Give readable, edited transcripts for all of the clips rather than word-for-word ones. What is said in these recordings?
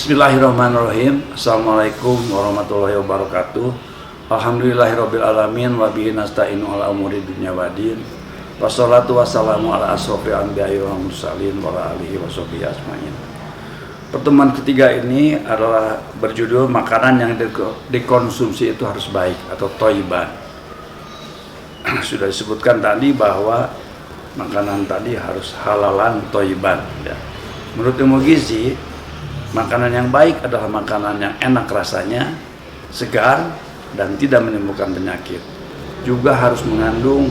Bismillahirrahmanirrahim. Assalamualaikum warahmatullahi wabarakatuh. Alhamdulillahirabbil alamin wa bihi nasta'inu ala umuri dunya waddin. Wassalatu wassalamu ala asrofil anbiya'i wal mursalin wa ala alihi washabihi ajmain. Pertemuan ketiga ini adalah berjudul makanan yang dikonsumsi itu harus baik atau thayyiban. Sudah disebutkan tadi bahwa makanan tadi harus halalan thayyiban ya. Menurut ilmu gizi, makanan yang baik adalah makanan yang enak rasanya, segar, dan tidak menimbulkan penyakit. Juga harus mengandung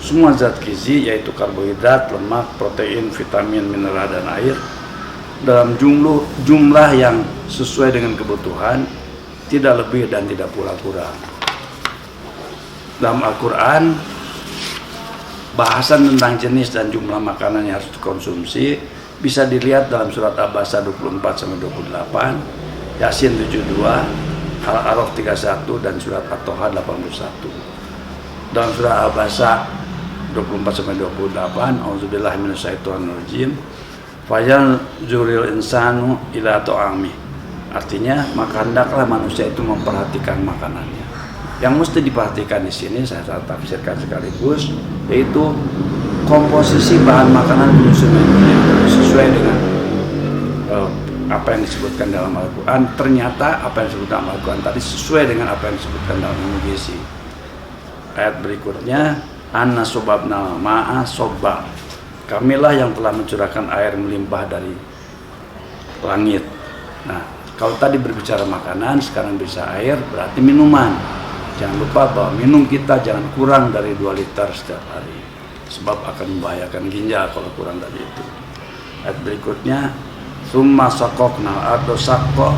semua zat gizi, yaitu karbohidrat, lemak, protein, vitamin, mineral, dan air dalam jumlah yang sesuai dengan kebutuhan, tidak lebih dan tidak pula kurang. Dalam Al-Quran, bahasan tentang jenis dan jumlah makanan yang harus dikonsumsi bisa dilihat dalam surat Abasa 24-28, Yasin 72, Al-A'raf 31, dan surat At-Toha 81. Dalam surat Abasa 24-28, Auzubillahi minasyaitonirrajim, fayal juril insanu ila ta'ami. Artinya, maka hendaklah manusia itu memperhatikan makanannya. Yang mesti diperhatikan di sini saya tafsirkan sekaligus, yaitu komposisi bahan makanan sesuai dengan apa yang disebutkan dalam Al-Quran. Ternyata apa yang disebutkan dalam Al-Quran tadi sesuai dengan apa yang disebutkan dalam ilmu gizi. Ayat berikutnya, anna sobabna ma'a sobba, kamilah yang telah mencurahkan air melimpah dari langit. Nah, kalau tadi berbicara makanan, sekarang bisa air, berarti minuman. Jangan lupa bahwa minum kita jangan kurang dari 2 liter setiap hari, sebab akan membahayakan ginjal kalau kurang dari itu. Ayat berikutnya, summa sakokna atau sakko,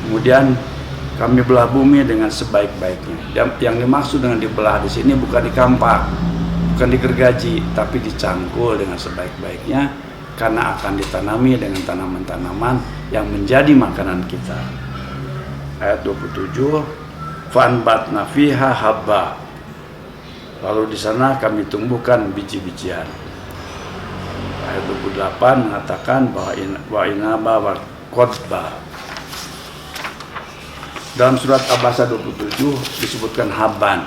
kemudian kami belah bumi dengan sebaik-baiknya. Yang dimaksud dengan dibelah di sini bukan dikampak, bukan digergaji, tapi dicangkul dengan sebaik-baiknya, karena akan ditanami dengan tanaman-tanaman yang menjadi makanan kita. Ayat 27, fa'anbatna fiha habba, lalu di sana kami tumbuhkan biji-bijian. Ayat 28 mengatakan bahwa wa inaba wa qodba. Dalam surat Abasa 27 disebutkan habban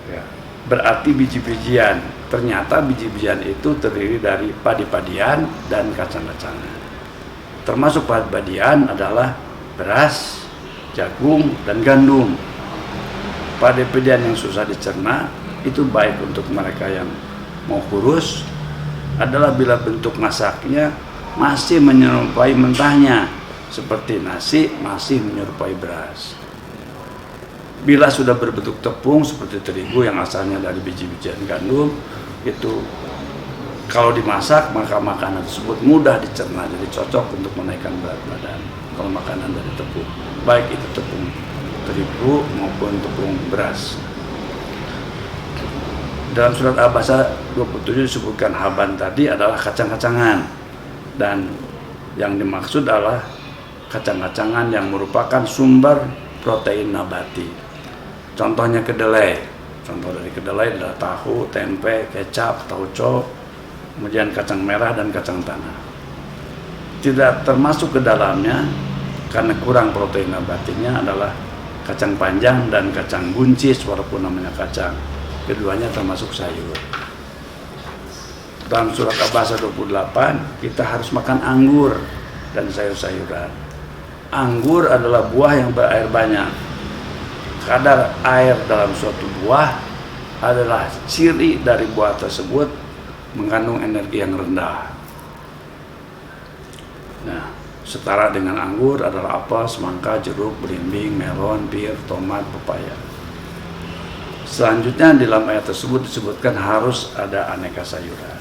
ya, berarti biji-bijian. Ternyata biji-bijian itu terdiri dari padi-padian dan kacang-kacangan. Termasuk padi-padian adalah beras, jagung, dan gandum. Padi-padian yang susah dicerna itu baik untuk mereka yang mau kurus adalah bila bentuk masaknya masih menyerupai mentahnya, seperti nasi masih menyerupai beras. Bila sudah berbentuk tepung seperti terigu yang asalnya dari biji-bijian gandum, itu kalau dimasak maka makanan tersebut mudah dicerna, jadi cocok untuk menaikkan berat badan. Kalau makanan dari tepung, baik itu tepung terigu maupun tepung beras. Dalam surat Abasa 27 disebutkan haban tadi adalah kacang-kacangan, dan yang dimaksud adalah kacang-kacangan yang merupakan sumber protein nabati. Contohnya kedelai. Contoh dari kedelai adalah tahu, tempe, kecap, tauco, kemudian kacang merah dan kacang tanah. Tidak termasuk ke dalamnya karena kurang protein nabatinya adalah kacang panjang dan kacang buncis, walaupun namanya kacang. Keduanya termasuk sayur. Dalam surat Abasa 28 kita harus makan anggur dan sayur-sayuran. Anggur adalah buah yang berair banyak. Kadar air dalam suatu buah adalah ciri dari buah tersebut mengandung energi yang rendah. Nah, setara dengan anggur adalah apel, semangka, jeruk, belimbing, melon, pir, tomat, pepaya. Selanjutnya di dalam ayat tersebut disebutkan harus ada aneka sayuran.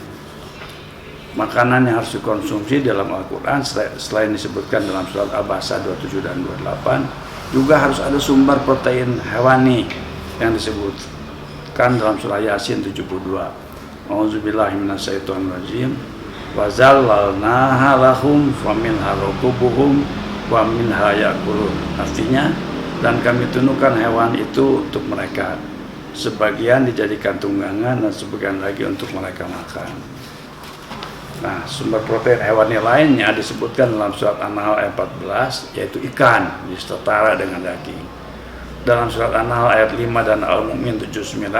Makanan yang harus dikonsumsi dalam Al-Quran selain disebutkan dalam surat Abasa 27 dan 28, juga harus ada sumber protein hewani yang disebutkan dalam surah Yasin 72. Auzubillahi minasyaitonirrajim. Wa zallalnaha lahum faminha rakubuhum wa minha yakulun. Artinya, dan kami tundukkan hewan itu untuk mereka. Sebagian dijadikan tunggangan dan sebagian lagi untuk mereka makan. Nah, sumber protein hewani lainnya disebutkan dalam surat An-Nahl ayat 14, yaitu ikan, setara dengan daging. Dalam surat An-Nahl ayat 5 dan Al-Mu'min 79,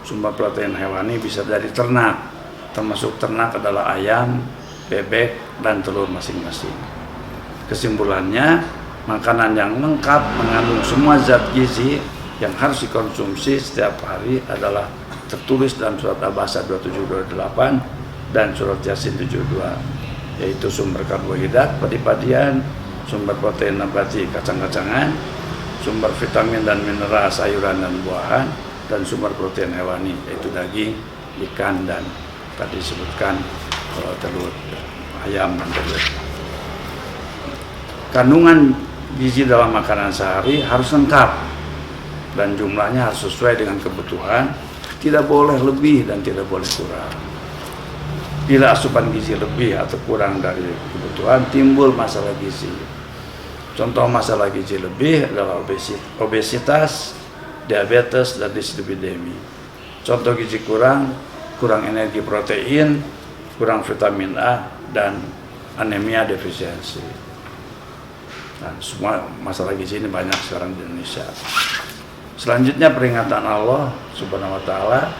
sumber protein hewani bisa dari ternak, termasuk ternak adalah ayam, bebek, dan telur masing-masing. Kesimpulannya, makanan yang lengkap mengandung semua zat gizi yang harus dikonsumsi setiap hari adalah tertulis dalam surat Abasa 27-28 dan surat Yasin 72, yaitu sumber karbohidrat padi-padian, sumber protein nabati kacang-kacangan, sumber vitamin dan mineral sayuran dan buahan, dan sumber protein hewani yaitu daging, ikan, dan tadi disebutkan telur, ayam, dan telur. Kandungan gizi dalam makanan sehari harus lengkap dan jumlahnya harus sesuai dengan kebutuhan, tidak boleh lebih dan tidak boleh kurang. Bila asupan gizi lebih atau kurang dari kebutuhan, timbul masalah gizi. Contoh masalah gizi lebih adalah obesitas, diabetes, dan dislipidemi. Contoh gizi kurang energi protein, kurang vitamin A, dan anemia defisiensi. Nah, semua masalah gizi ini banyak sekarang di Indonesia. Selanjutnya peringatan Allah Subhanahu wa Ta'ala,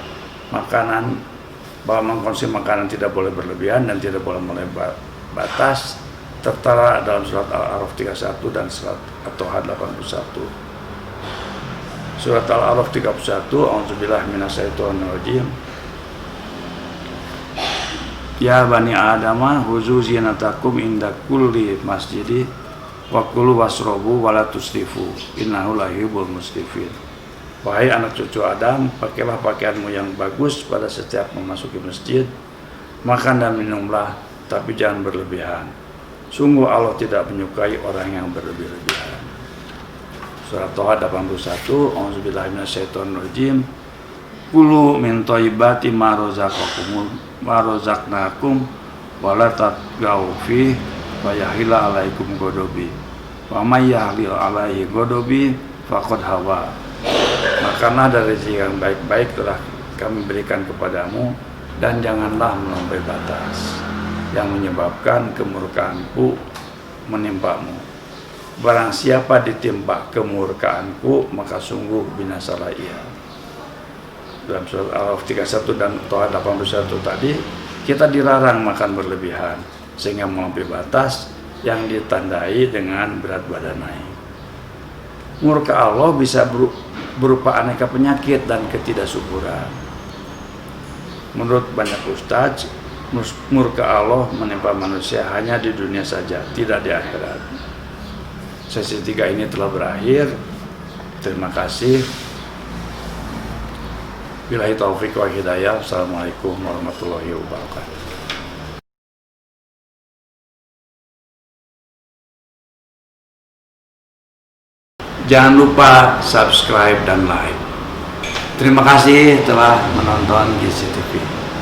bahwa mengkonsumsi makanan tidak boleh berlebihan dan tidak boleh melebar batas, tertera dalam surat Al-A'raf 31 dan surat At-Taha 81. Surat Al-A'raf 31, A'udzubillahi minasyaitonirrajim. Ya bani Adama huzu zinatakum inda kulli masjidi wa kulu wasrobu wa la tusrifu innahu la yuhibbul musrifin. Wahai anak cucu Adam, pakailah pakaianmu yang bagus pada setiap memasuki masjid, makan dan minumlah, tapi jangan berlebihan. Sungguh Allah tidak menyukai orang yang berlebih-lebihan. Surat Taha 81, A'udzubillahi minasyaitonirrajim. Kulu min thayyibati ma razaqnakum wa la tatghaw fi wa yahilla 'alaikum ghadabi. Wa may yahlil 'alaihi ghadabi faqad hawa. Makanlah dari rezeki yang baik-baik telah kami berikan kepadamu, dan janganlah melampaui batas yang menyebabkan kemurkaanku menimpamu. Barang siapa ditimpa kemurkaanku, maka sungguh binasalah ia. Dalam surat Al-A'raf 31 dan Taha 81 tadi, kita dilarang makan berlebihan sehingga melampaui batas yang ditandai dengan berat badan naik. Murka Allah bisa berupa aneka penyakit dan ketidaksyukuran. Menurut banyak ustadz, murka Allah menimpa manusia hanya di dunia saja, tidak di akhirat. Sesi 3 ini telah berakhir. Terima kasih. Billahi taufiq wa hidayah. Assalamualaikum warahmatullahi wabarakatuh. Jangan lupa subscribe dan like. Terima kasih telah menonton GCTV.